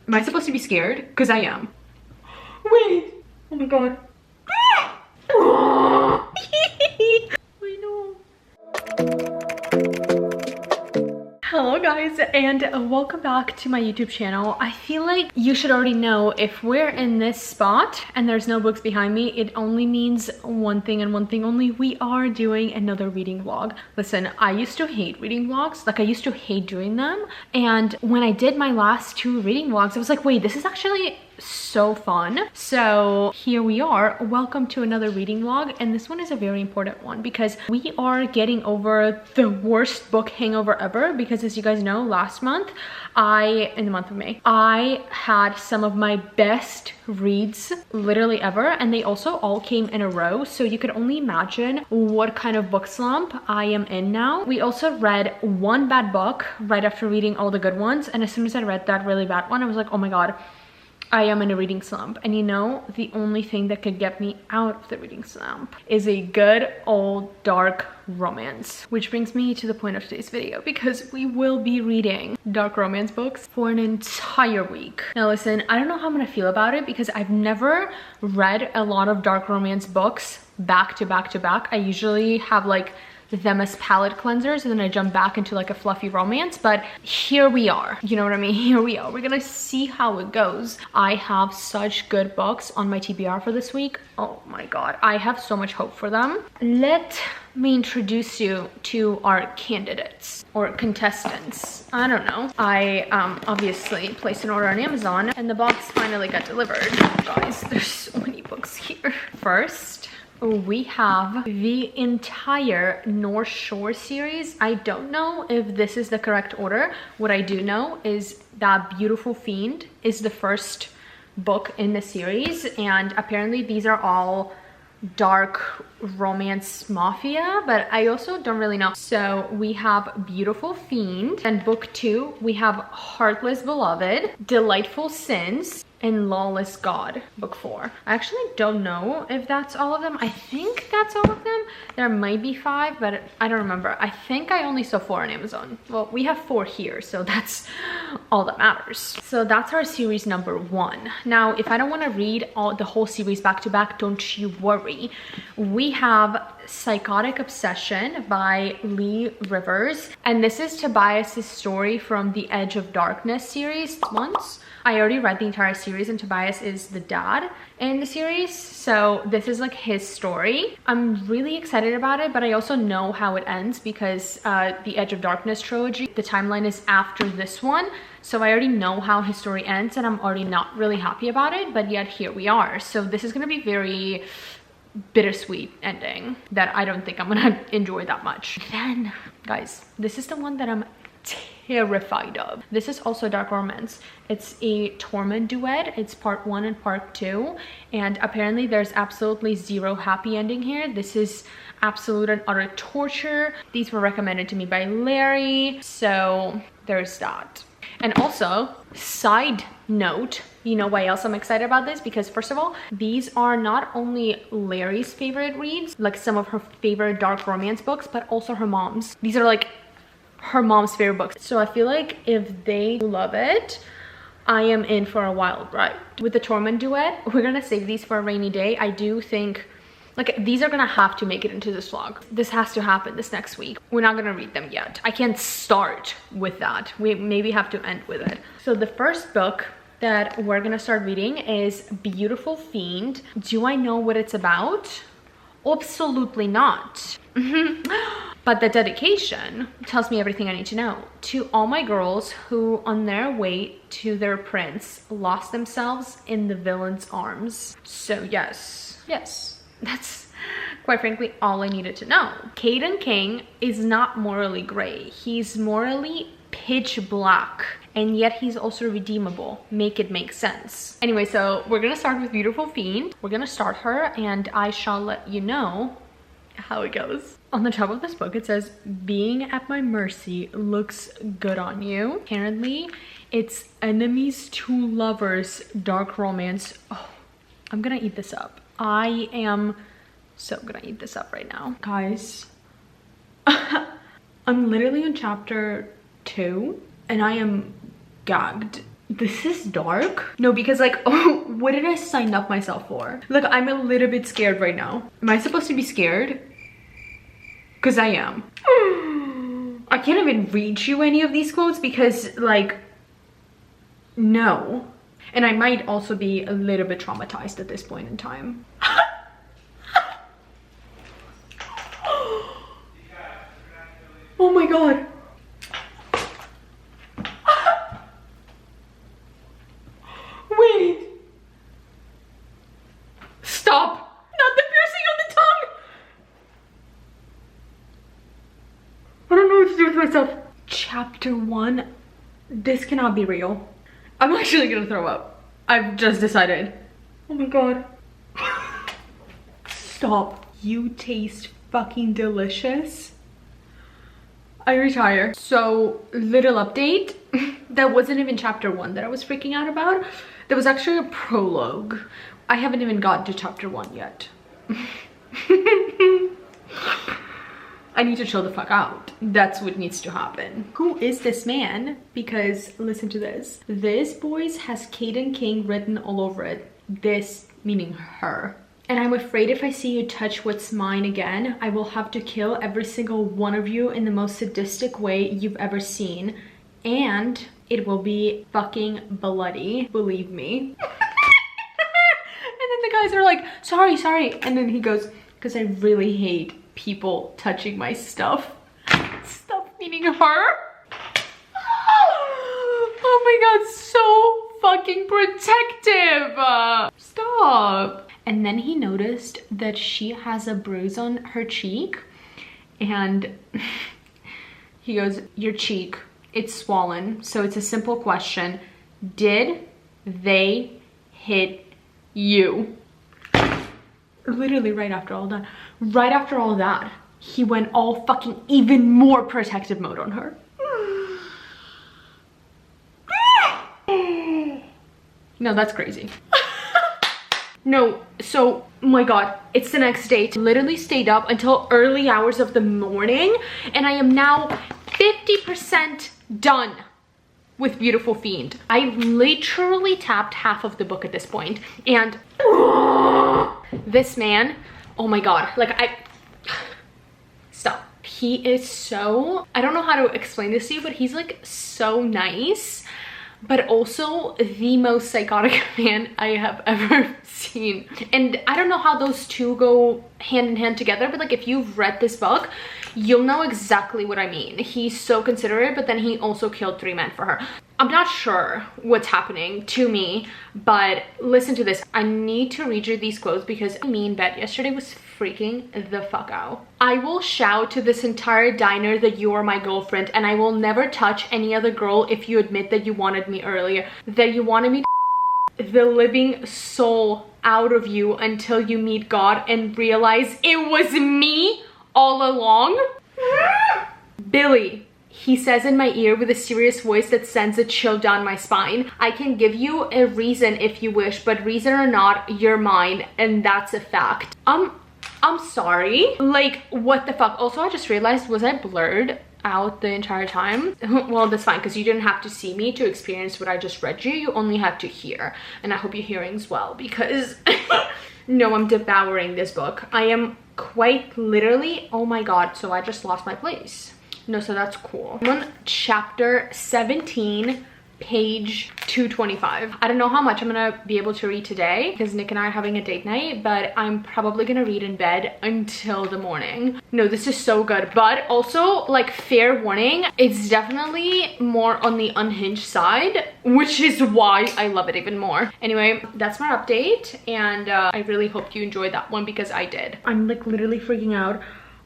Am I supposed to be scared? Because I am. Wait. Oh my god. I know. Hello guys, and welcome back to my YouTube channel. I feel like you should already know if we're in this spot and there's no books behind me, it only means one thing and one thing only. We are doing another reading vlog. Listen, I used to hate reading vlogs. Like, I used to hate doing them. And when I did my last 2 reading vlogs, I was like, wait, this is actually so fun. So here we are. Welcome to another reading vlog, and this one is a very important one because we are getting over the worst book hangover ever. Because as you guys know, last month in the month of May, I had some of my best reads literally ever, and they also all came in a row, so you could only imagine what kind of book slump I am in now. We also read one bad book right after reading all the good ones, and as soon as I read that really bad one, I was like, oh my god, I am in a reading slump. And you know, the only thing that could get me out of the reading slump is a good old dark romance. Which brings me to the point of today's video, because we will be reading dark romance books for an entire week. Now listen, I don't know how I'm gonna feel about it because I've never read a lot of dark romance books back to back to back. I usually have like them as palette cleansers and then I jump back into like a fluffy romance, but here we are, you know what I mean? Here we are. We're gonna see how it goes. I have such good books on my TBR for this week. Oh my god, I have so much hope for them. Let me introduce you to our candidates or contestants. I don't know. I obviously placed an order on Amazon and the box finally got delivered. Guys, there's so many books here. First, we have the entire North Shore series. I don't know if this is the correct order. What I do know is that Beautiful Fiend is the first book in the series, and apparently these are all dark romance mafia, but I also don't really know. So we have Beautiful Fiend, and book 2 we have Heartless Beloved, Delightful Sins, and Lawless God, book 4. I actually don't know if that's all of them. I think that's all of them. There might be 5, but I don't remember. I think I only saw 4 on Amazon. Well, we have 4 here, so that's all that matters. So that's our series number 1. Now, if I don't want to read the whole series back to back, don't you worry. We have Psychotic Obsession by Lee Rivers, and this is Tobias's story from the Edge of Darkness series. Once I already read the entire series, and Tobias is the dad in the series, so this is like his story. I'm really excited about it, but I also know how it ends because the Edge of Darkness trilogy, the timeline is after this one, so I already know how his story ends, and I'm already not really happy about it, but yet here we are. So this is gonna be very bittersweet ending that I don't think I'm gonna enjoy that much. Then, guys, this is the one that I'm terrified of. This is also dark romance. It's a Torment duet. It's part 1 and part 2, and apparently there's absolutely zero happy ending here. This is absolute and utter torture. These were recommended to me by Larry, so there's that. And also, side note, you know why else I'm excited about this? Because first of all, these are not only Larry's favorite reads, like some of her favorite dark romance books, but also her mom's. These are like her mom's favorite books. So I feel like if they love it, I am in for a wild ride. With the Torment duet, we're gonna save these for a rainy day. I do think like these are gonna have to make it into this vlog. This has to happen this next week. We're not gonna read them yet. I can't start with that. We maybe have to end with it. So the first book that we're gonna start reading is Beautiful Fiend. Do I know what it's about? Absolutely not. But the dedication tells me everything I need to know. To all my girls who on their way to their prince lost themselves in the villain's arms. So yes, that's quite frankly all I needed to know. Caden King is not morally gray. He's morally pitch black, and yet he's also redeemable. Make it make sense. Anyway, so we're gonna start with Beautiful Fiend. We're gonna start her, and I shall let you know how it goes. On the top of this book, it says, "Being at my mercy looks good on you." Apparently, it's enemies to lovers dark romance. Oh, I'm gonna eat this up. I am so gonna eat this up right now. Guys, I'm literally on chapter 2 and I am gagged. This is dark. No, because like, oh, what did I sign up myself for? Look, I'm a little bit scared right now. Am I supposed to be scared? Because I am. I can't even read you any of these quotes because like, no. And I might also be a little bit traumatized at this point in time. Oh my God. Wait. Stop. Not the piercing on the tongue. I don't know what to do with myself. Chapter 1. This cannot be real. I'm actually gonna throw up. I've just decided. Oh my God. Stop. You taste fucking delicious. I retire. So, little update. That wasn't even chapter 1 that I was freaking out about. There was actually a prologue. I haven't even gotten to chapter 1 yet. I need to chill the fuck out. That's what needs to happen. Who is this man? Because listen to this. This voice has Caden King written all over it. This meaning her. And I'm afraid if I see you touch what's mine again, I will have to kill every single one of you in the most sadistic way you've ever seen. And it will be fucking bloody, believe me. And then the guys are like, sorry. And then he goes, because I really hate people touching my stuff. Stuff meaning her. Oh my God, so fucking protective. Stop. And then he noticed that she has a bruise on her cheek. And he goes, your cheek, it's swollen. So it's a simple question. Did they hit you? Literally right after all that. Right after all that, he went all fucking even more protective mode on her. No, that's crazy. No, so, oh my God, it's the next day. Literally stayed up until early hours of the morning, and I am now 50% done with Beautiful Fiend. I've literally tapped half of the book at this point, and this man, oh my God, like stop. He is so, I don't know how to explain this to you, but he's like so nice, but also the most psychotic man I have ever seen. And I don't know how those two go hand in hand together, but like if you've read this book, you'll know exactly what I mean. He's so considerate, but then he also killed 3 men for her. I'm not sure what's happening to me, but listen to this. I need to read you these quotes because me in bed yesterday was freaking the fuck out. I will shout to this entire diner that you are my girlfriend, and I will never touch any other girl if you admit that you wanted me earlier, that you wanted me to the living soul out of you until you meet God and realize it was me all along. Billy, he says in my ear with a serious voice that sends a chill down my spine. I can give you a reason if you wish, but reason or not, you're mine, and that's a fact. I'm sorry. Like, what the fuck? Also, I just realized, was I blurred out the entire time? Well, that's fine, because you didn't have to see me to experience what I just read you. You only had to hear, and I hope you're hearing as well, because no, I'm devouring this book. I am quite literally, oh my God, so I just lost my place. No, so that's cool. I'm on chapter 17, page 225. I don't know how much I'm gonna be able to read today because Nick and I are having a date night, but I'm probably gonna read in bed until the morning. No, this is so good, but also, like, fair warning, it's definitely more on the unhinged side, which is why I love it even more. Anyway, that's my update, and I really hope you enjoyed that one because I did. I'm like literally freaking out.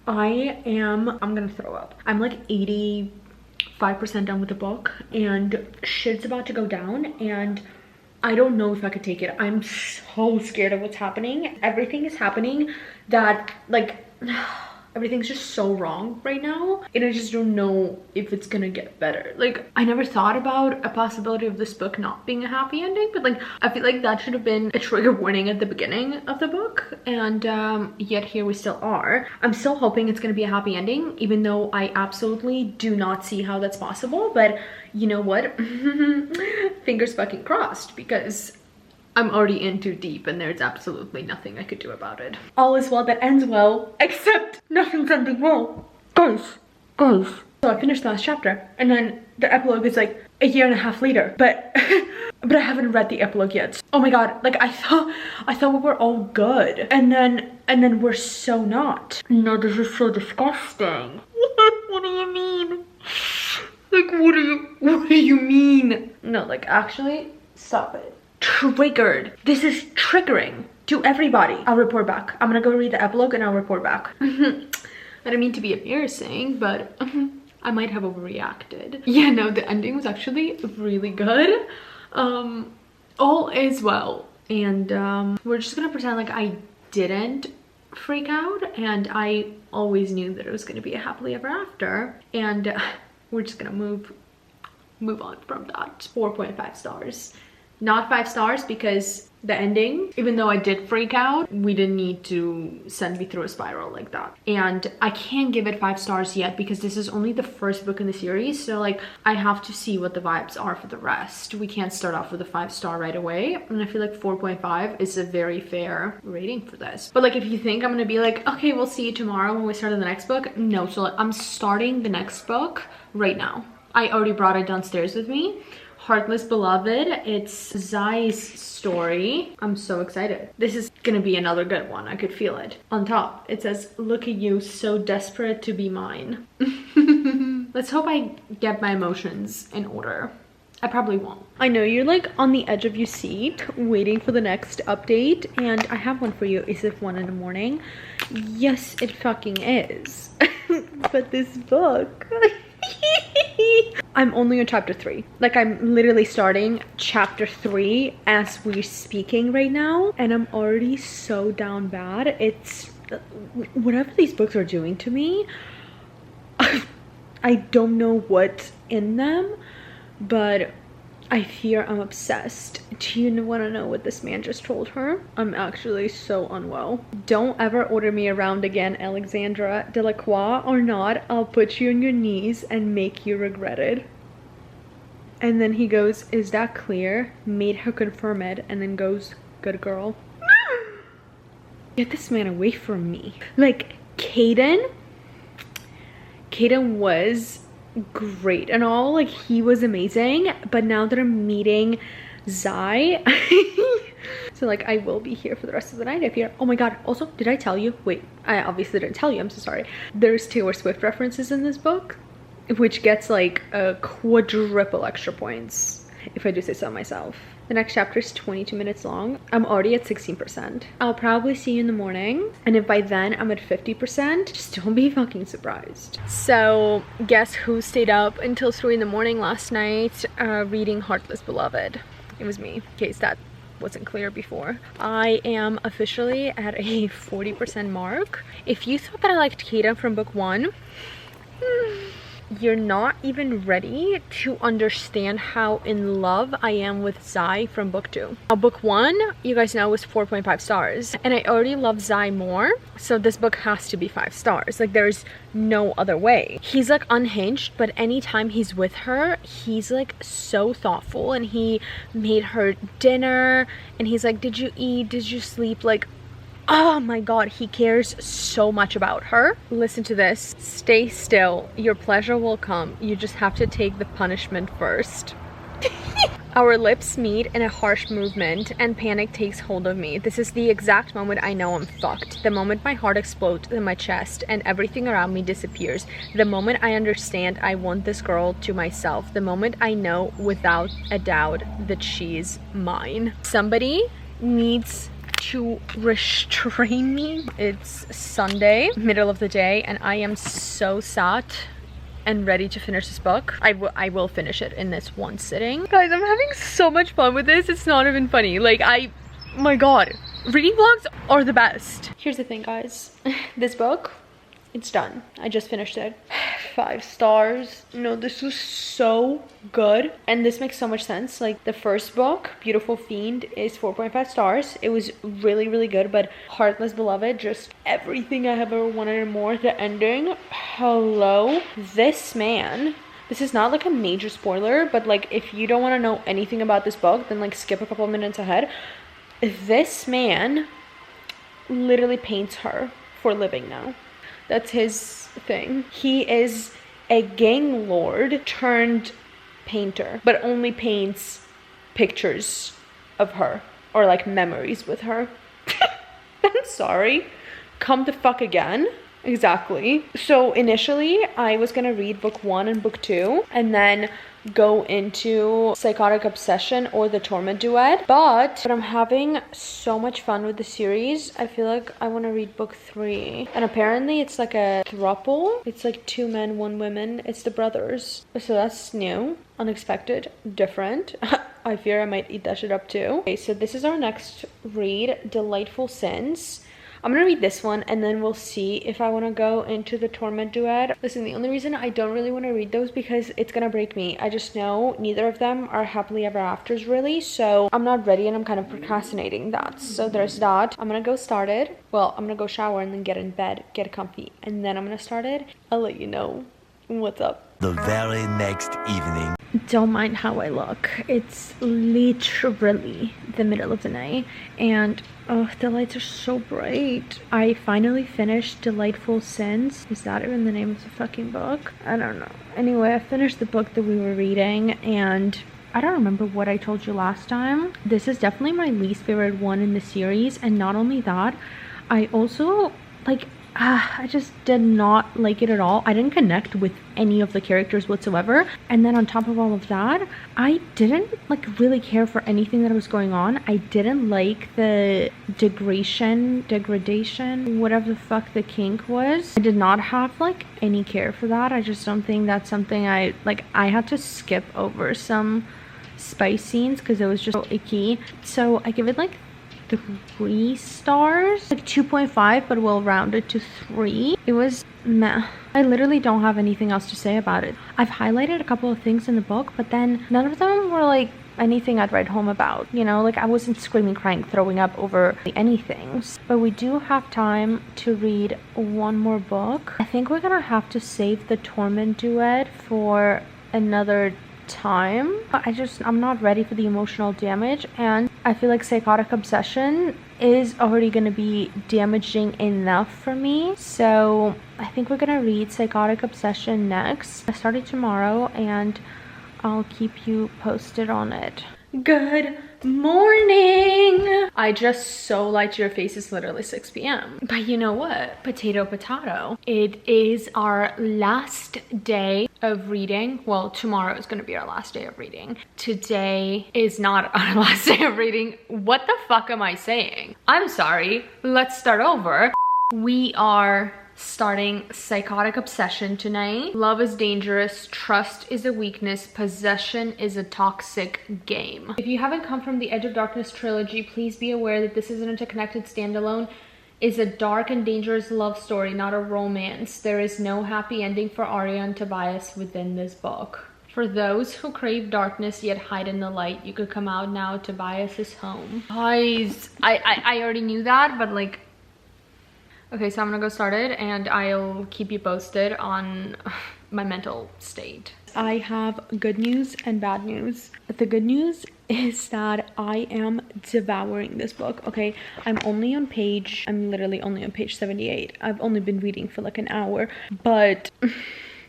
I'm gonna throw up. I'm like 85% done with the book, and shit's about to go down, and I don't know if I could take it. I'm so scared of what's happening. Everything is happening that, like, everything's just so wrong right now, and I just don't know if it's gonna get better. Like, I never thought about a possibility of this book not being a happy ending, but like I feel like that should have been a trigger warning at the beginning of the book, and yet here we still are. I'm still hoping it's gonna be a happy ending, even though I absolutely do not see how that's possible. But you know what? Fingers fucking crossed, because I'm already in too deep and there's absolutely nothing I could do about it. All is well that ends well, except nothing's ending well. Guys. So I finished the last chapter, and then the epilogue is like a year and a half later, but but I haven't read the epilogue yet. Oh my god, like I thought we were all good, and then we're so not. No, this is so disgusting. What do you mean? Like, what do you mean? No, like, actually, stop it. Triggered. This is triggering to everybody. I'll report back. I'm gonna go read the epilogue and I'll report back. I don't mean to be embarrassing, but I might have overreacted. Yeah, no, the ending was actually really good. All is well, and we're just gonna pretend like I didn't freak out, and I always knew that it was gonna be a happily ever after, and we're just gonna move on from that. 4.5 stars. Not 5 stars because the ending, even though I did freak out, we didn't need to send me through a spiral like that. And I can't give it 5 stars yet because this is only the first book in the series, so like I have to see what the vibes are for the rest. We can't start off with a 5-star right away, and I feel like 4.5 is a very fair rating for this. But like, if you think I'm gonna be like, okay, we'll see you tomorrow when we start on the next book, no. So like, I'm starting the next book right now. I already brought it downstairs with me. Heartless Beloved. It's Zai's story. I'm so excited. This is gonna be another good one. I could feel it. On top, it says, "Look at you, so desperate to be mine." Let's hope I get my emotions in order. I probably won't. I know you're like on the edge of your seat waiting for the next update, and I have one for you. Is it 1 in the morning? Yes, it fucking is. But this book... I'm only on chapter 3. Like, I'm literally starting chapter 3 as we're speaking right now, and I'm already so down bad. It's whatever these books are doing to me. I don't know what's in them, but I fear I'm obsessed. Do you want to know what this man just told her? I'm actually so unwell. Don't ever order me around again, Alexandra. Delacroix or not, I'll put you on your knees and make you regret it. And then he goes, is that clear? Made her confirm it, and then goes, good girl. Get this man away from me. Like, Caden was great and all, like he was amazing, but now that I'm meeting Zai, so like I will be here for the rest of the night if you're... Oh my god, also, did I tell you? Wait, I obviously didn't tell you, I'm so sorry. There's Taylor Swift references in this book, which gets like a quadruple extra points, if I do say so myself. The next chapter is 22 minutes long. I'm already at 16%. I'll probably see you in the morning, and if by then I'm at 50%, just don't be fucking surprised. So guess who stayed up until 3 in the morning last night reading Heartless Beloved? It was me, in case that wasn't clear before. I am officially at a 40% mark. If you thought that I liked Kata from book 1, you're not even ready to understand how in love I am with Zai from book 2. Now, book 1, you guys know, was 4.5 stars, and I already love Zai more, so this book has to be 5 stars. Like, there's no other way. He's like unhinged, but anytime he's with her, he's like so thoughtful, and he made her dinner, and he's like, did you eat? Did you sleep? Like, oh my god, he cares so much about her. Listen to this. Stay still. Your pleasure will come. You just have to take the punishment first. Our lips meet in a harsh movement, and panic takes hold of me. This is the exact moment I know I'm fucked. The moment my heart explodes in my chest and everything around me disappears. The moment I understand I want this girl to myself. The moment I know without a doubt that she's mine. Somebody needs to restrain me. It's Sunday, middle of the day, and I am so sat and ready to finish this book. I will finish it in this one sitting. Guys, I'm having so much fun with this. It's not even funny. Like, my god, reading vlogs are the best. Here's the thing, guys. This book It's done. I just finished it. 5 stars. No, this was so good. And this makes so much sense. Like the first book, Beautiful Fiend, is 4.5 stars. It was really, really good. But Heartless Beloved, just everything I have ever wanted and more. The ending, hello. This man, this is not like a major spoiler, but like if you don't want to know anything about this book, then like skip a couple of minutes ahead. This man literally paints her for a living now. That's his thing. He is a gang lord turned painter, but only paints pictures of her or like memories with her. I'm sorry. Come the fuck again. Exactly. So initially I was gonna read book 1 and book 2 and then go into Psychotic Obsession or the Torment Duet, but I'm having so much fun with the series. I feel like I want to read book 3, and apparently it's like a throuple. It's like 2 men, 1 woman. It's the brothers, so that's new, unexpected, different. I fear I might eat that shit up too. Okay, so this is our next read, Delightful Sins. I'm gonna read this one and then we'll see if I want to go into the Torment Duet. Listen, the only reason I don't really want to read those because it's gonna break me. I just know neither of them are happily ever afters really, so I'm not ready and I'm kind of procrastinating that. So there's that. I'm gonna go start it. Well, I'm gonna go shower and then get in bed, get comfy, and then I'm gonna start it. I'll let you know what's up. The very next evening. Don't mind how I look. It's literally the middle of the night and oh, the lights are so bright. I finally finished Delightful Sins. Is that even the name of the fucking book? I don't know. Anyway, I finished the book that we were reading and I don't remember what I told you last time. This is definitely my least favorite one in the series, and not only that, I also like I just did not like it at all. I didn't connect with any of the characters whatsoever, and then on top of all of that, I didn't like really care for anything that was going on. I didn't like the degradation, whatever the fuck the kink was. I did not have like any care for that. I just don't think that's something I like. I had to skip over some spice scenes because it was just so icky. So I give it like 3 stars, like 2.5, but we'll round it to 3. It was meh. I literally don't have anything else to say about it. I've highlighted a couple of things in the book, but then none of them were like anything I'd write home about, you know, like I wasn't screaming, crying, throwing up over anything. But we do have time to read 1 more book. I think we're gonna have to save the Torment Duet for another time. I'm not ready for the emotional damage, and I feel like Psychotic Obsession is already going to be damaging enough for me. So I think we're gonna read Psychotic Obsession next. I started tomorrow and I'll keep you posted on it. Good morning. I just so lied to your face. It's literally 6 p.m. But you know what? Potato. It is our last day of reading. Well, tomorrow is going to be our last day of reading. Today is not our last day of reading. What the fuck am I saying? I'm sorry. Let's start over. We are starting Psychotic Obsession tonight. Love is dangerous, trust is a weakness, possession is a toxic game. If you haven't come from the Edge of Darkness trilogy, please be aware that this is an interconnected standalone. Is a dark and dangerous love story, not a romance. There is no happy ending for Arya and Tobias within this book. For those who crave darkness yet hide in the light, you could come out now. Tobias is home. Guys, I already knew that, but like, okay, so I'm gonna go start it and I'll keep you posted on my mental state. I have good news and bad news. The good news is that I am devouring this book. Okay, I'm literally only on page 78. I've only been reading for like an hour, but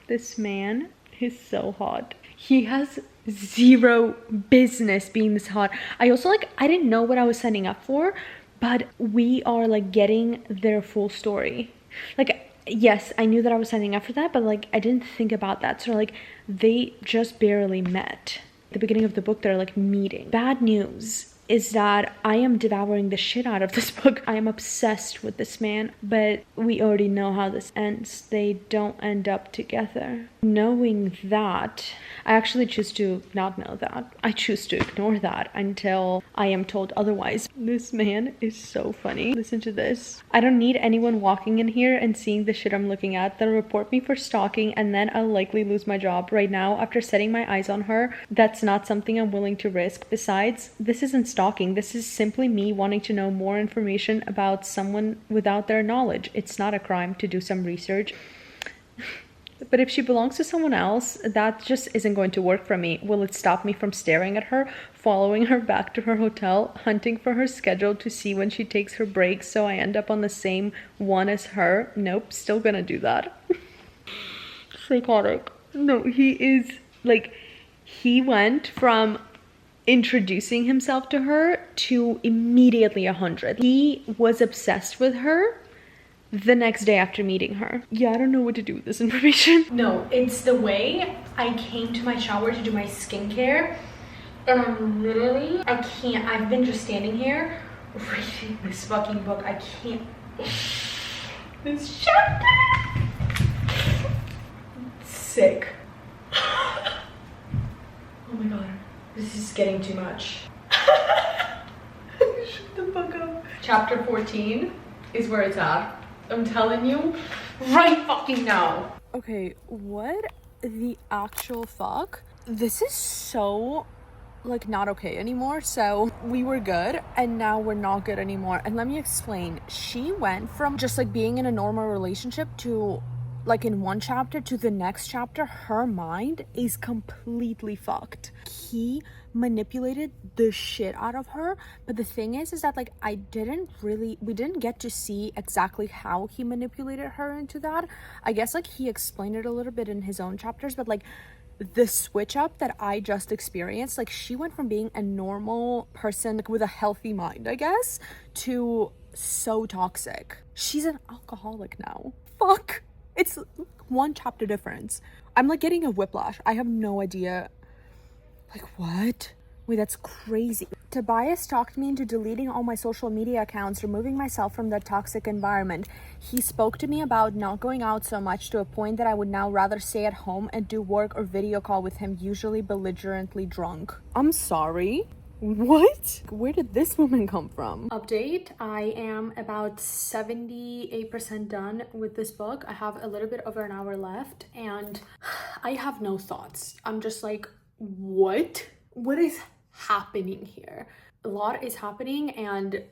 this man is so hot. He has zero business being this hot. I didn't know what I was signing up for, but we are like getting their full story. Like, yes, I knew that I was signing up for that, but like I didn't think about that. So like they just barely met. At the beginning of the book, they're like meeting. Bad news is that I am devouring the shit out of this book. I am obsessed with this man, but we already know how this ends. They don't end up together. Knowing that, I actually choose to not know that. I choose to ignore that until I am told otherwise. This man is so funny. Listen to this. I don't need anyone walking in here and seeing the shit I'm looking at. They'll report me for stalking and then I'll likely lose my job. Right now, after setting my eyes on her, that's not something I'm willing to risk. Besides, this isn't stalking. This is simply me wanting to know more information about someone without their knowledge. It's not a crime to do some research. But if she belongs to someone else, that just isn't going to work for me. Will it stop me from staring at her, following her back to her hotel, hunting for her schedule to see when she takes her breaks so I end up on the same one as her? Nope, still gonna do that. Psychotic. No, he is like, he went from introducing himself to her to immediately 100. He was obsessed with her the next day after meeting her. Yeah, I don't know what to do with this information. No, it's the way I came to my shower to do my skincare, and I'm literally, I can't, I've been just standing here reading this fucking book. I can't. This chapter. Sick. Oh my god, this is getting too much. Shut the fuck up. Chapter 14 is where it's at. I'm telling you right fucking now. Okay, what the actual fuck? This is so like not okay anymore. So we were good and now we're not good anymore. And let me explain. She went from just like being in a normal relationship to like in one chapter to the next chapter. Her mind is completely fucked. He manipulated the shit out of her, but the thing is that like we didn't get to see exactly how he manipulated her into that. I guess like he explained it a little bit in his own chapters, but like the switch up that I just experienced, like she went from being a normal person like with a healthy mind, I guess, to so toxic. She's an alcoholic now. Fuck, it's one chapter difference. I'm like getting a whiplash. I have no idea. Like, what? Wait, that's crazy. Tobias talked me into deleting all my social media accounts, removing myself from that toxic environment. He spoke to me about not going out so much to a point that I would now rather stay at home and do work or video call with him, usually belligerently drunk. I'm sorry? What? Where did this woman come from? Update, I am about 78% done with this book. I have a little bit over an hour left and I have no thoughts. I'm just like, what is happening here? A lot is happening and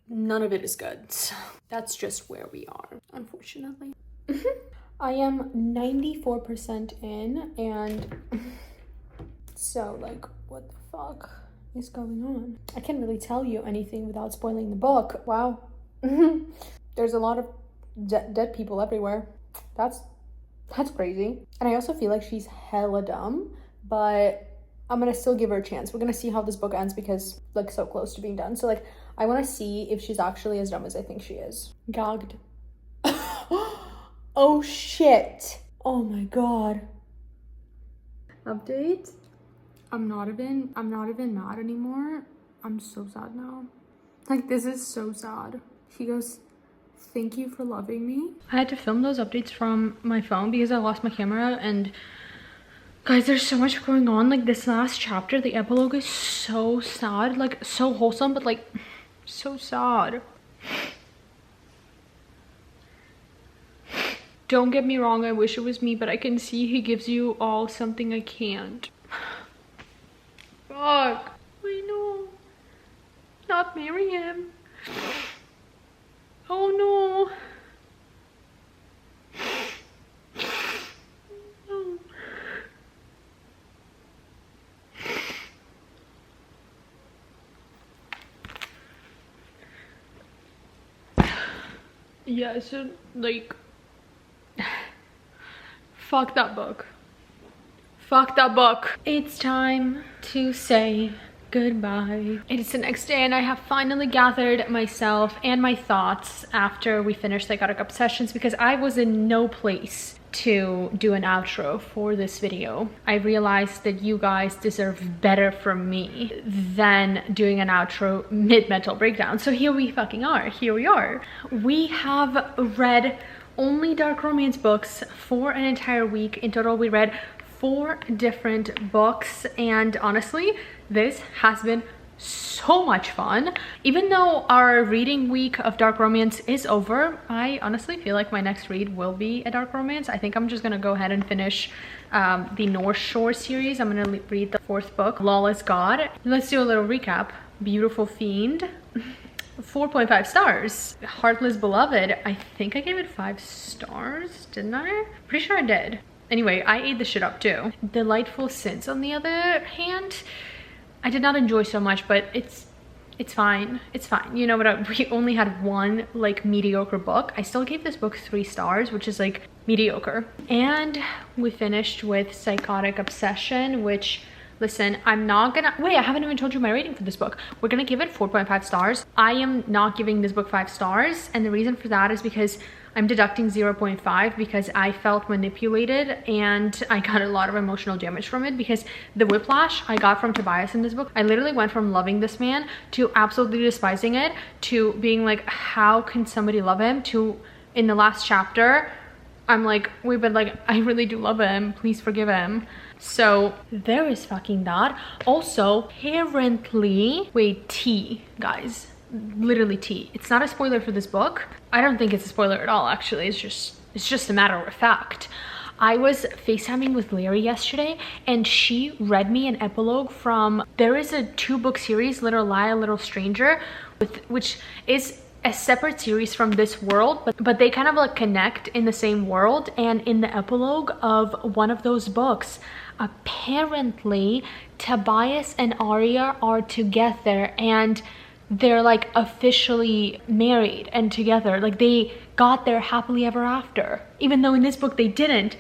none of it is good. So that's just where we are, unfortunately. I am 94% in and so like what the fuck is going on? I can't really tell you anything without spoiling the book. Wow. There's a lot of dead people everywhere. That's crazy. And I also feel like she's hella dumb, but I'm gonna still give her a chance. We're gonna see how this book ends because like so close to being done. So like I want to see if she's actually as dumb as I think she is. Gagged. Oh shit. Oh my god. Update. I'm not even mad anymore. I'm so sad now. Like this is so sad. He goes, "Thank you for loving me." I had to film those updates from my phone because I lost my camera, and guys, there's so much going on. Like this last chapter, the epilogue is so sad, like so wholesome, but like so sad. Don't get me wrong, I wish it was me, but I can see he gives you all something I can't. Fuck. I know. Not marry him. Oh no. No. Yeah, so like fuck that book. Fuck that book. It's time to say goodbye. It is the next day and I have finally gathered myself and my thoughts after we finished Psychotic Obsessions because I was in no place to do an outro for this video. I realized that you guys deserve better from me than doing an outro mid-mental breakdown. So here we fucking are. Here we are. We have read only dark romance books for an entire week. In total, we read 4 different books, and honestly, this has been so much fun. Even though our reading week of dark romance is over, I honestly feel like my next read will be a dark romance. I think I'm just gonna go ahead and finish the North Shore series. I'm gonna read the 4th book, Lawless God. Let's do a little recap. Beautiful Fiend, 4.5 stars. Heartless Beloved, I think I gave it 5 stars, didn't I? Pretty sure I did. Anyway, I ate the shit up too. Delightful Sins, on the other hand, I did not enjoy so much, but it's fine. It's fine. You know what? We only had 1 like mediocre book. I still gave this book 3 stars, which is like mediocre. And we finished with Psychotic Obsession, which, listen, I'm not gonna wait, I haven't even told you my rating for this book. We're gonna give it 4.5 stars. I am not giving this book 5 stars, and the reason for that is because I'm deducting 0.5 because I felt manipulated and I got a lot of emotional damage from it, because the whiplash I got from Tobias in this book, I literally went from loving this man to absolutely despising it, to being like, how can somebody love him, to in the last chapter I'm like, wait, but like, I really do love him, please forgive him. So there is fucking that. Also, apparently, wait, T, guys, literally T. It's not a spoiler for this book. I don't think it's a spoiler at all, actually. It's just a matter of fact. I was FaceTiming with Larry yesterday, and she read me an epilogue from, there is a 2-book series, Little Lie, Little Stranger, which is a separate series from this world, but they kind of like connect in the same world. And in the epilogue of one of those books, apparently Tobias and Arya are together, and they're like officially married and together. Like they got their happily ever after, even though in this book they didn't.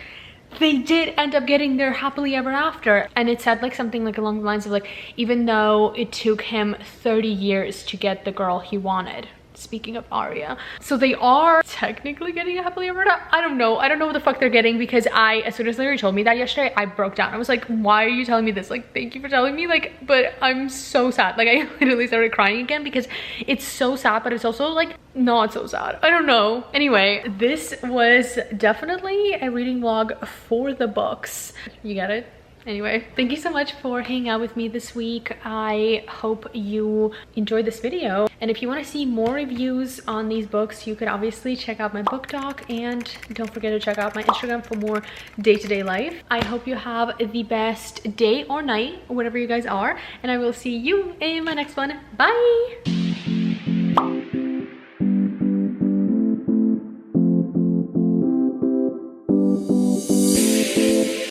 They did end up getting their happily ever after. And it said like something like along the lines of like, even though it took him 30 years to get the girl he wanted. Speaking of Arya, so they are technically getting a happily ever after. I don't know what the fuck they're getting, because as soon as Larry told me that yesterday, I broke down. I was like, why are you telling me this? Like, thank you for telling me, like, but I'm so sad. Like, I literally started crying again because it's so sad, but it's also like not so sad. I don't know. Anyway, this was definitely a reading vlog for the books. You get it? Anyway, thank you so much for hanging out with me this week. I hope you enjoyed this video. And if you want to see more reviews on these books, you could obviously check out my book talk, and don't forget to check out my Instagram for more day-to-day life. I hope you have the best day or night, whatever you guys are, and I will see you in my next one. Bye!